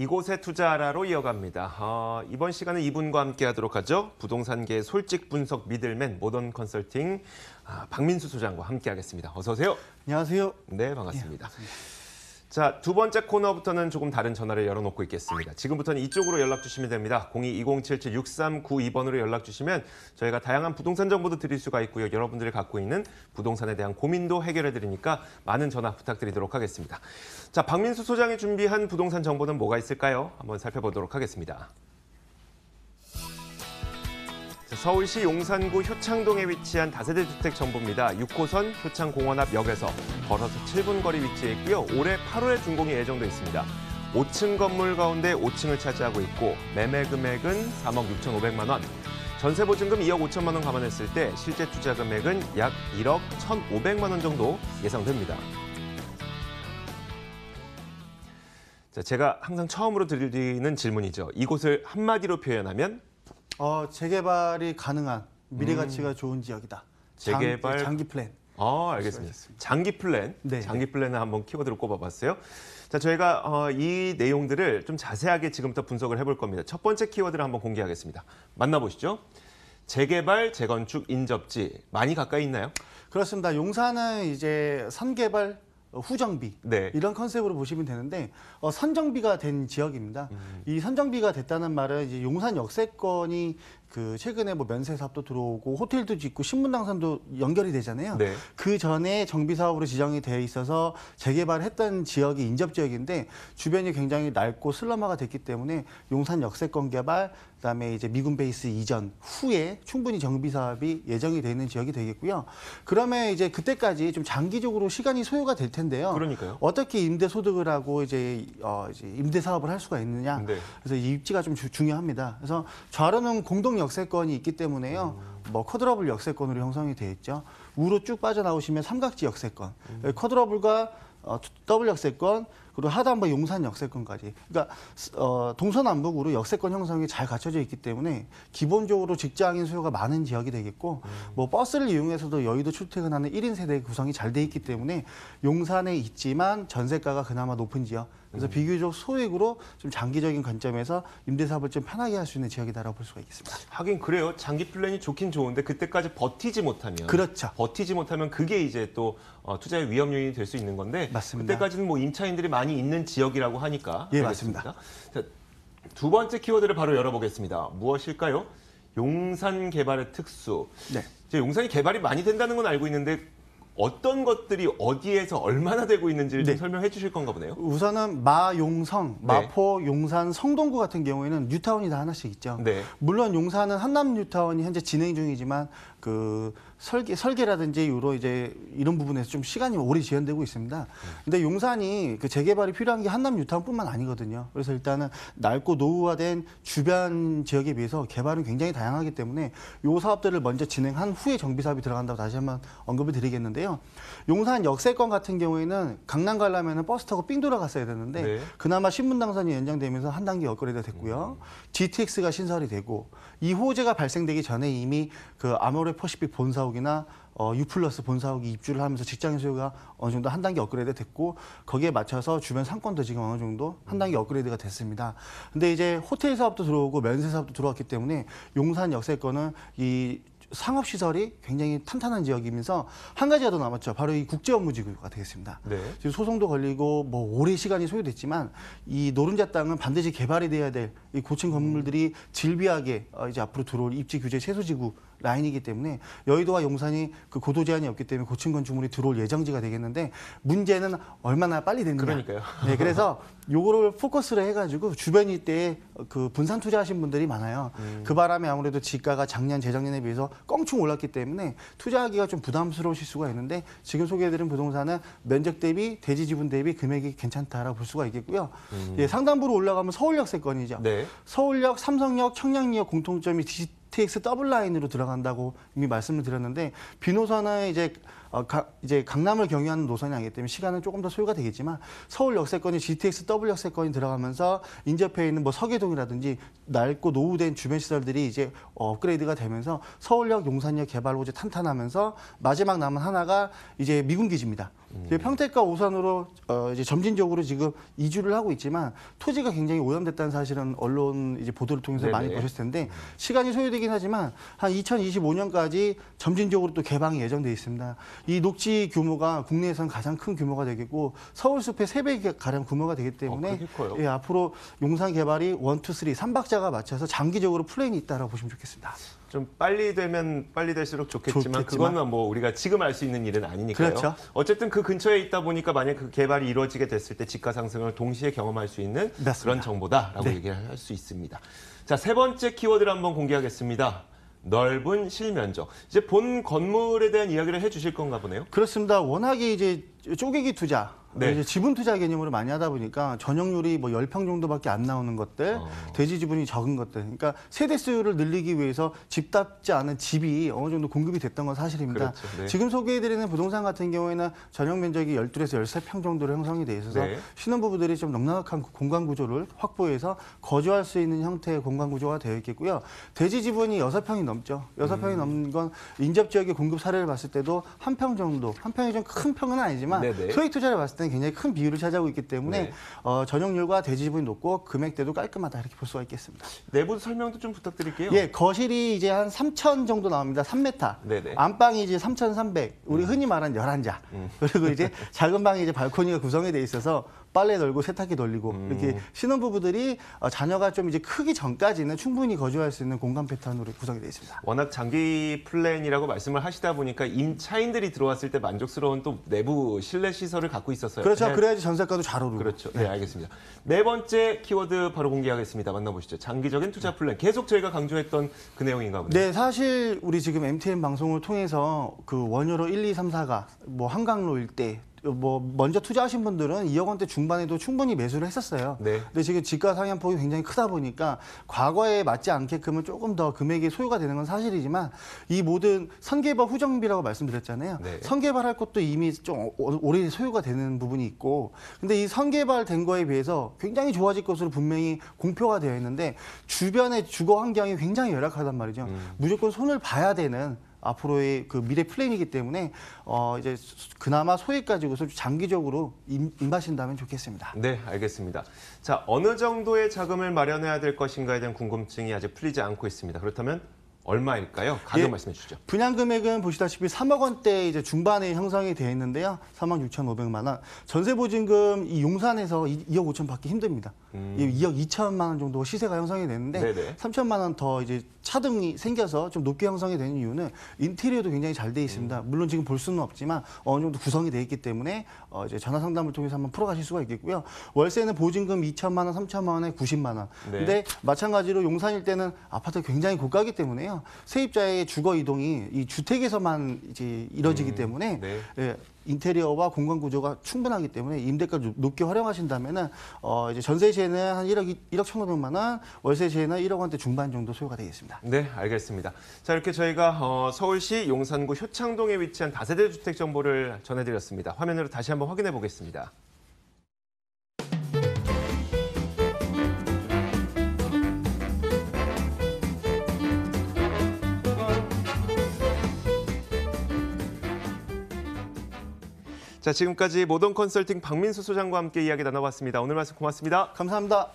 이곳에 투자하라로 이어갑니다. 이번 시간은 이분과 함께 하도록 하죠. 부동산계의 솔직 분석 미들맨 모던 컨설팅 박민수 소장과 함께 하겠습니다. 어서 오세요. 안녕하세요. 네, 반갑습니다. 자, 두 번째 코너부터는 조금 다른 전화를 열어놓고 있겠습니다. 지금부터는 이쪽으로 연락 주시면 됩니다. 02-2077-6392번으로 연락 주시면 저희가 다양한 부동산 정보도 드릴 수가 있고요. 여러분들이 갖고 있는 부동산에 대한 고민도 해결해 드리니까 많은 전화 부탁드리도록 하겠습니다. 자, 박민수 소장이 준비한 부동산 정보는 뭐가 있을까요? 한번 살펴보도록 하겠습니다. 서울시 용산구 효창동에 위치한 다세대 주택 정보입니다. 6호선 효창공원 앞 역에서 걸어서 7분 거리 위치해 있고요. 올해 8월에 준공이 예정돼 있습니다. 5층 건물 가운데 5층을 차지하고 있고 매매 금액은 3억 6,500만 원. 전세 보증금 2억 5천만 원 감안했을 때 실제 투자 금액은 약 1억 1,500만 원 정도 예상됩니다. 자, 제가 항상 처음으로 드리는 질문이죠. 이곳을 한마디로 표현하면 재개발이 가능한 미래 가치가 좋은 지역이다. 재개발 장기 플랜. 알겠습니다. 장기 플랜. 네. 장기 플랜을 한번 키워드로 꼽아봤어요. 자, 저희가 이 내용들을 좀 자세하게 지금부터 분석을 해볼 겁니다. 첫 번째 키워드를 한번 공개하겠습니다. 만나보시죠. 재개발, 재건축, 인접지 많이 가까이 있나요? 그렇습니다. 용산은 이제 선개발 후정비 네. 이런 컨셉으로 보시면 되는데 선정비가 된 지역입니다. 이 선정비가 됐다는 말은 이제 용산 역세권이 최근에 면세 사업도 들어오고 호텔도 짓고 신분당선도 연결이 되잖아요. 네. 그 전에 정비 사업으로 지정이 돼 있어서 재개발했던 지역이 인접 지역인데 주변이 굉장히 낡고 슬럼화가 됐기 때문에 용산 역세권 개발, 그다음에 이제 미군 베이스 이전 후에 충분히 정비 사업이 예정이 돼 있는 지역이 되겠고요. 그러면 이제 그때까지 좀 장기적으로 시간이 소요가 될 텐데요. 그러니까요. 어떻게 임대 소득을 하고 이제 임대 사업을 할 수가 있느냐. 네. 그래서 이 입지가 좀 중요합니다. 그래서 좌로는 공동 역세권이 있기 때문에요. 쿼드러블 역세권으로 형성이 되어 있죠. 우로 쭉 빠져나오시면 삼각지 역세권, 쿼드러블과 더블 역세권, 그리고 하단부 용산 역세권까지. 그러니까 동서남북으로 역세권 형성이 잘 갖춰져 있기 때문에 기본적으로 직장인 수요가 많은 지역이 되겠고, 버스를 이용해서도 여의도 출퇴근하는 1인 세대 구성이 잘 돼 있기 때문에 용산에 있지만 전세가가 그나마 높은 지역. 그래서 비교적 소액으로 좀 장기적인 관점에서 임대 사업을 좀 편하게 할 수 있는 지역이다라고 볼 수가 있겠습니다. 하긴 그래요. 장기 플랜이 좋긴 좋은데 그때까지 버티지 못하면 그렇죠. 버티지 못하면 그게 이제 또 투자의 위험 요인이 될 수 있는 건데 맞습니다. 그때까지는 임차인들이 많이 있는 지역이라고 하니까 예, 알겠습니다. 맞습니다. 자, 두 번째 키워드를 바로 열어보겠습니다. 무엇일까요? 용산 개발의 특수. 네. 이제 용산이 개발이 많이 된다는 건 알고 있는데 어떤 것들이 어디에서 얼마나 되고 있는지를 좀 설명해 주실 건가 보네요. 우선은 마용성, 마포, 용산, 성동구 같은 경우에는 뉴타운이 다 하나씩 있죠. 네. 물론 용산은 한남 뉴타운이 현재 진행 중이지만 설계라든지 이런 부분에서 좀 시간이 오래 지연되고 있습니다. 근데 용산이 재개발이 필요한 게 한남 뉴타운뿐만 아니거든요. 그래서 일단은 낡고 노후화된 주변 지역에 비해서 개발은 굉장히 다양하기 때문에 이 사업들을 먼저 진행한 후에 정비 사업이 들어간다고 다시 한번 언급을 드리겠는데요. 용산 역세권 같은 경우에는 강남 가려면 버스 타고 삥 돌아갔어야 되는데 네. 그나마 신분당선이 연장되면서 한 단계 업그레이드가 됐고요. GTX가 신설이 되고 이 호재가 발생되기 전에 이미 아모레 퍼시픽 본사옥이나 U+ 본사옥이 입주를 하면서 직장인 수요가 어느 정도 한 단계 업그레이드 됐고 거기에 맞춰서 주변 상권도 지금 어느 정도 한 단계 업그레이드가 됐습니다. 근데 이제 호텔 사업도 들어오고 면세 사업도 들어왔기 때문에 용산 역세권은 이 상업시설이 굉장히 탄탄한 지역이면서 한 가지가 더 남았죠. 바로 이 국제업무지구가 되겠습니다. 네. 지금 소송도 걸리고 오래 시간이 소요됐지만 이 노른자 땅은 반드시 개발이 돼야 될 이 고층 건물들이 질비하게 이제 앞으로 들어올 입지 규제 최소지구 라인이기 때문에 여의도와 용산이 고도 제한이 없기 때문에 고층 건축물이 들어올 예정지가 되겠는데 문제는 얼마나 빨리 되느냐. 그러니까요. 네, 그래서 요거를 포커스를 해가지고 주변 일대에 분산 투자하신 분들이 많아요. 그 바람에 아무래도 지가가 작년, 재작년에 비해서 껑충 올랐기 때문에 투자하기가 좀 부담스러우실 수가 있는데 지금 소개해드린 부동산은 면적 대비, 대지 지분 대비 금액이 괜찮다라고 볼 수가 있겠고요. 예, 상단부로 올라가면 서울역 세권이죠. 네. 서울역, 삼성역, 청량리역 공통점이 GTX 더블 라인으로 들어간다고 이미 말씀을 드렸는데 비노선은 이제 강남을 경유하는 노선이 아니기 때문에 시간은 조금 더 소요가 되겠지만 서울 역세권이 GTX 더블 역세권이 들어가면서 인접해 있는 뭐 서계동이라든지 넓고 노후된 주변 시설들이 이제 업그레이드가 되면서 서울역, 용산역 개발 호재 탄탄하면서 마지막 남은 하나가 이제 미군 기지입니다. 이제 평택과 오산으로 이제 점진적으로 지금 이주를 하고 있지만 토지가 굉장히 오염됐다는 사실은 언론 이제 보도를 통해서 네네. 많이 보셨을 텐데 시간이 소요되긴 하지만 한 2025년까지 점진적으로 또 개방이 예정돼 있습니다. 이 녹지 규모가 국내에선 가장 큰 규모가 되겠고 서울숲의 3배 가량 규모가 되기 때문에 그렇게 커요? 예, 앞으로 용산 개발이 1, 2, 3 3박자가 맞춰서 장기적으로 플랜이 있다라고 보시면 좋겠습니다. 좀 빨리 되면 빨리 될수록 좋겠지만 좋겠지만. 그건 뭐 우리가 지금 알 수 있는 일은 아니니까요. 그렇죠. 어쨌든 그 근처에 있다 보니까 만약 그 개발이 이루어지게 됐을 때 집가 상승을 동시에 경험할 수 있는 맞습니다. 그런 정보다라고 네. 얘기를 할 수 있습니다. 자, 세 번째 키워드를 한번 공개하겠습니다. 넓은 실면적. 이제 본 건물에 대한 이야기를 해주실 건가 보네요. 그렇습니다. 워낙에 이제 쪼개기 투자, 네. 이제 지분 투자 개념으로 많이 하다 보니까 전용률이 뭐 10평 정도밖에 안 나오는 것들, 대지 지분이 적은 것들. 그러니까 세대 수요를 늘리기 위해서 집답지 않은 집이 어느 정도 공급이 됐던 건 사실입니다. 그렇죠. 네. 지금 소개해드리는 부동산 같은 경우에는 전용 면적이 12에서 13평 정도로 형성이 돼 있어서 네. 신혼부부들이 좀 넉넉한 공간 구조를 확보해서 거주할 수 있는 형태의 공간 구조가 되어 있겠고요. 대지 지분이 6평이 넘죠. 6평이 넘는 건 인접 지역의 공급 사례를 봤을 때도 한 평 정도, 한 평이 좀 큰 평은 아니지만 네네. 소액 투자를 봤을 때는 굉장히 큰 비율을 차지하고 있기 때문에 네. 전용률과 대지 지분이 높고 금액대도 깔끔하다 이렇게 볼 수가 있겠습니다. 내부 설명도 좀 부탁드릴게요. 예, 거실이 이제 한 3,000 정도 나옵니다. 3m. 네네. 안방이 이제 3,300. 우리 흔히 말하는 11자. 그리고 이제 작은 방에 이제 발코니가 구성이 돼 있어서 빨래 널고 세탁기 돌리고 이렇게 신혼부부들이 자녀가 좀 이제 크기 전까지는 충분히 거주할 수 있는 공간 패턴으로 구성이 되어 있습니다. 워낙 장기 플랜이라고 말씀을 하시다 보니까 임차인들이 들어왔을 때 만족스러운 또 내부 실내 시설을 갖고 있었어요. 그렇죠. 그냥- 그래야지 전세가도 잘 오르고. 그렇죠. 네, 알겠습니다. 네 번째 키워드 바로 공개하겠습니다. 만나보시죠. 장기적인 투자 플랜. 계속 저희가 강조했던 그 내용인가 보네요. 네, 사실 우리 지금 MTN 방송을 통해서 그 원효로 1, 2, 3, 4가 뭐 한강로 일대 뭐 먼저 투자하신 분들은 2억 원대 중반에도 충분히 매수를 했었어요. 네. 근데 지금 지가 상향폭이 굉장히 크다 보니까 과거에 맞지 않게끔은 조금 더 금액이 소요가 되는 건 사실이지만 이 모든 선개발 후정비라고 말씀드렸잖아요. 네. 선개발할 것도 이미 좀 오래 소요가 되는 부분이 있고 근데 이 선개발된 거에 비해서 굉장히 좋아질 것으로 분명히 공표가 되어 있는데 주변의 주거 환경이 굉장히 열악하단 말이죠. 무조건 손을 봐야 되는 앞으로의 그 미래 플랜이기 때문에 이제 그나마 소액 가지고서 장기적으로 임하신다면 좋겠습니다. 네, 알겠습니다. 자, 어느 정도의 자금을 마련해야 될 것인가에 대한 궁금증이 아직 풀리지 않고 있습니다. 그렇다면 얼마일까요? 가격 예. 말씀해 주시죠. 분양 금액은 보시다시피 3억 원대 이제 중반에 형성이 되어 있는데요. 3억 6,500만 원. 전세 보증금 이 용산에서 2억 5천 받기 힘듭니다. 2억 2천만 원 정도 시세가 형성이 되는데 네네. 3천만 원 더 이제 차등이 생겨서 좀 높게 형성이 되는 이유는 인테리어도 굉장히 잘 돼 있습니다. 물론 지금 볼 수는 없지만 어느 정도 구성이 돼 있기 때문에 이제 전화 상담을 통해서 한번 풀어가실 수가 있겠고요. 월세는 보증금 2천만 원, 3천만 원에 90만 원. 네. 근데 마찬가지로 용산일 때는 아파트가 굉장히 고가기 때문에요. 세입자의 주거 이동이 이 주택에서만 이제 이뤄지기 때문에 네. 예, 인테리어와 공간 구조가 충분하기 때문에 임대가를 높게 활용하신다면은 이제 전세 시에는 한 1억 1,500만 원, 월세 시에는 1억 원대 중반 정도 소요가 되겠습니다. 네, 알겠습니다. 자, 이렇게 저희가 서울시 용산구 효창동에 위치한 다세대 주택 정보를 전해드렸습니다. 화면으로 다시 한번 확인해 보겠습니다. 자, 지금까지 모던 컨설팅 박민수 소장과 함께 이야기 나눠봤습니다. 오늘 말씀 고맙습니다. 감사합니다.